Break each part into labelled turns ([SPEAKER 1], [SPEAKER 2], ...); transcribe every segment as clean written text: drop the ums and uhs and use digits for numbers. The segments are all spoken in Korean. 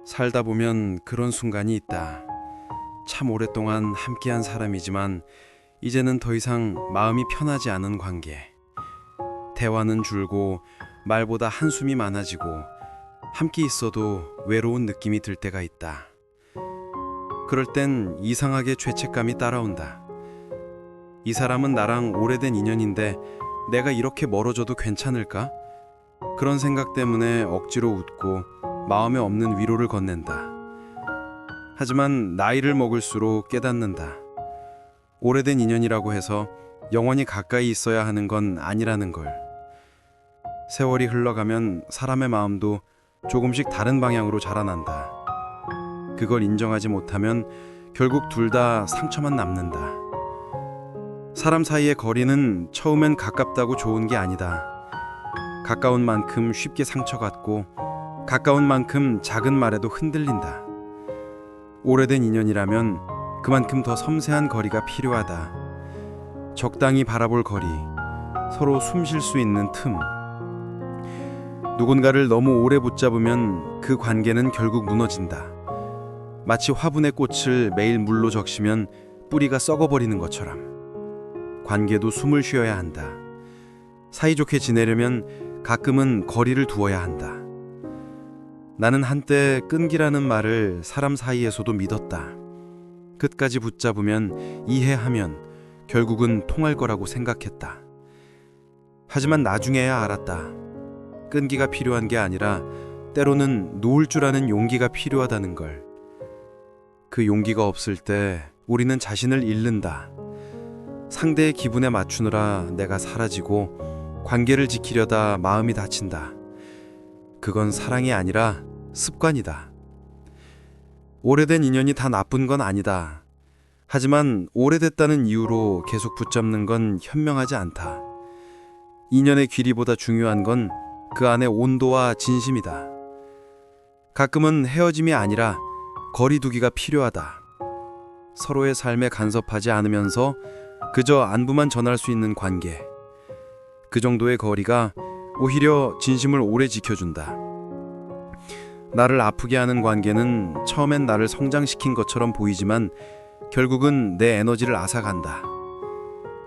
[SPEAKER 1] 살다 보면 그런 순간이 있다. 참 오랫동안 함께한 사람이지만 이제는 더 이상 마음이 편하지 않은 관계. 대화는 줄고 말보다 한숨이 많아지고 함께 있어도 외로운 느낌이 들 때가 있다. 그럴 땐 이상하게 죄책감이 따라온다. 이 사람은 나랑 오래된 인연인데 내가 이렇게 멀어져도 괜찮을까? 그런 생각 때문에 억지로 웃고 마음에 없는 위로를 건넨다. 하지만 나이를 먹을수록 깨닫는다. 오래된 인연이라고 해서 영원히 가까이 있어야 하는 건 아니라는 걸. 세월이 흘러가면 사람의 마음도 조금씩 다른 방향으로 자라난다. 그걸 인정하지 못하면 결국 둘 다 상처만 남는다. 사람 사이의 거리는 처음엔 가깝다고 좋은 게 아니다. 가까운 만큼 쉽게 상처받고 가까운 만큼 작은 말에도 흔들린다. 오래된 인연이라면 그만큼 더 섬세한 거리가 필요하다. 적당히 바라볼 거리, 서로 숨 쉴 수 있는 틈. 누군가를 너무 오래 붙잡으면 그 관계는 결국 무너진다. 마치 화분의 꽃을 매일 물로 적시면 뿌리가 썩어버리는 것처럼 관계도 숨을 쉬어야 한다. 사이좋게 지내려면 가끔은 거리를 두어야 한다. 나는 한때 끈기라는 말을 사람 사이에서도 믿었다. 끝까지 붙잡으면, 이해하면 결국은 통할 거라고 생각했다. 하지만 나중에야 알았다. 끈기가 필요한 게 아니라 때로는 놓을 줄 아는 용기가 필요하다는 걸. 그 용기가 없을 때 우리는 자신을 잃는다. 상대의 기분에 맞추느라 내가 사라지고 관계를 지키려다 마음이 다친다. 그건 사랑이 아니라 습관이다. 오래된 인연이 다 나쁜 건 아니다. 하지만 오래됐다는 이유로 계속 붙잡는 건 현명하지 않다. 인연의 길이보다 중요한 건 그 안의 온도와 진심이다. 가끔은 헤어짐이 아니라 거리두기가 필요하다. 서로의 삶에 간섭하지 않으면서 그저 안부만 전할 수 있는 관계. 그 정도의 거리가 오히려 진심을 오래 지켜준다. 나를 아프게 하는 관계는 처음엔 나를 성장시킨 것처럼 보이지만 결국은 내 에너지를 앗아간다.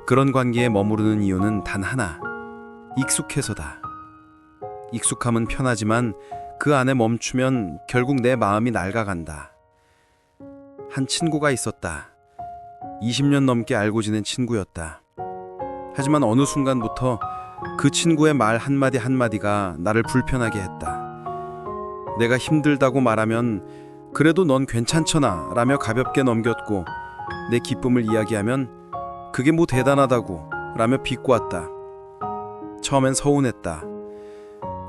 [SPEAKER 1] 그런 관계에 머무르는 이유는 단 하나, 익숙해서다. 익숙함은 편하지만 그 안에 멈추면 결국 내 마음이 낡아간다. 한 친구가 있었다. 20년 넘게 알고 지낸 친구였다. 하지만 어느 순간부터 그 친구의 말 한마디 한마디가 나를 불편하게 했다. 내가 힘들다고 말하면 그래도 넌 괜찮잖아 라며 가볍게 넘겼고, 내 기쁨을 이야기하면 그게 뭐 대단하다고 라며 비꼬았다. 처음엔 서운했다.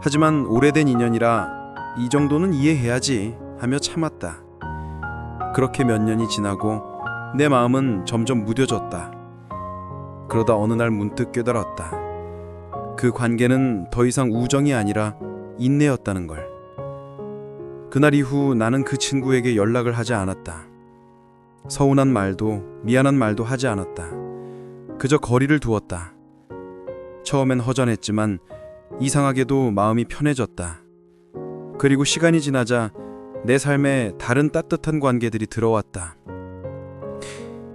[SPEAKER 1] 하지만 오래된 인연이라 이 정도는 이해해야지 하며 참았다. 그렇게 몇 년이 지나고 내 마음은 점점 무뎌졌다. 그러다 어느 날 문득 깨달았다. 그 관계는 더 이상 우정이 아니라 인내였다는 걸. 그날 이후 나는 그 친구에게 연락을 하지 않았다. 서운한 말도 미안한 말도 하지 않았다. 그저 거리를 두었다. 처음엔 허전했지만 이상하게도 마음이 편해졌다. 그리고 시간이 지나자 내 삶에 다른 따뜻한 관계들이 들어왔다.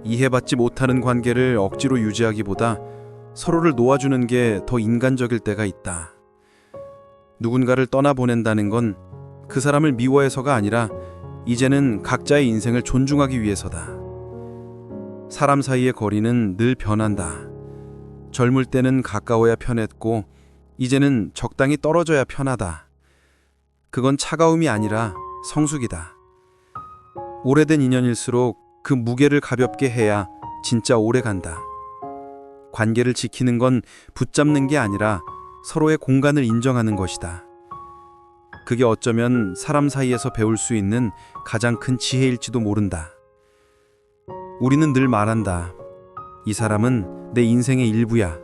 [SPEAKER 1] 이해받지 못하는 관계를 억지로 유지하기보다 서로를 놓아주는 게 더 인간적일 때가 있다. 누군가를 떠나보낸다는 건 그 사람을 미워해서가 아니라 이제는 각자의 인생을 존중하기 위해서다. 사람 사이의 거리는 늘 변한다. 젊을 때는 가까워야 편했고 이제는 적당히 떨어져야 편하다. 그건 차가움이 아니라 성숙이다. 오래된 인연일수록 그 무게를 가볍게 해야 진짜 오래 간다. 관계를 지키는 건 붙잡는 게 아니라 서로의 공간을 인정하는 것이다. 그게 어쩌면 사람 사이에서 배울 수 있는 가장 큰 지혜일지도 모른다. 우리는 늘 말한다. 이 사람은 내 인생의 일부야.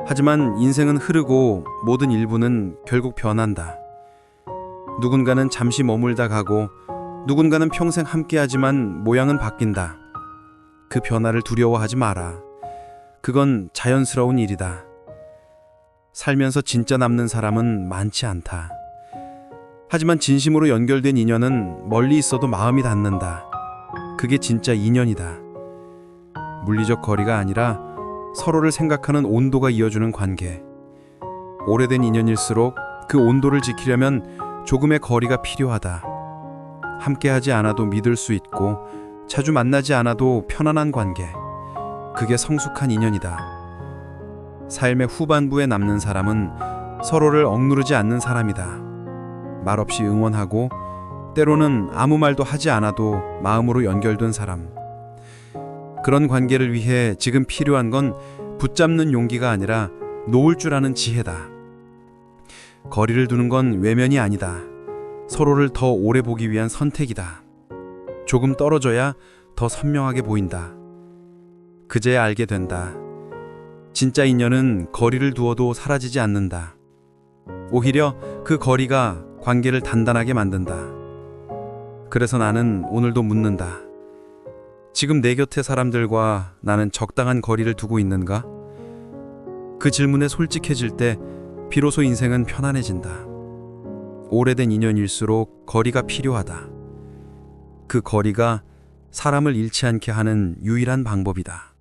[SPEAKER 1] 하지만 인생은 흐르고 모든 일부는 결국 변한다. 누군가는 잠시 머물다 가고 누군가는 평생 함께하지만 모양은 바뀐다. 그 변화를 두려워하지 마라. 그건 자연스러운 일이다. 살면서 진짜 남는 사람은 많지 않다. 하지만 진심으로 연결된 인연은 멀리 있어도 마음이 닿는다. 그게 진짜 인연이다. 물리적 거리가 아니라 서로를 생각하는 온도가 이어주는 관계. 오래된 인연일수록 그 온도를 지키려면 조금의 거리가 필요하다. 함께하지 않아도 믿을 수 있고 자주 만나지 않아도 편안한 관계. 그게 성숙한 인연이다. 삶의 후반부에 남는 사람은 서로를 억누르지 않는 사람이다. 말없이 응원하고 때로는 아무 말도 하지 않아도 마음으로 연결된 사람. 그런 관계를 위해 지금 필요한 건 붙잡는 용기가 아니라 놓을 줄 아는 지혜다. 거리를 두는 건 외면이 아니다. 서로를 더 오래 보기 위한 선택이다. 조금 떨어져야 더 선명하게 보인다. 그제야 알게 된다. 진짜 인연은 거리를 두어도 사라지지 않는다. 오히려 그 거리가 관계를 단단하게 만든다. 그래서 나는 오늘도 묻는다. 지금 내 곁의 사람들과 나는 적당한 거리를 두고 있는가? 그 질문에 솔직해질 때 비로소 인생은 편안해진다. 오래된 인연일수록 거리가 필요하다. 그 거리가 사람을 잃지 않게 하는 유일한 방법이다.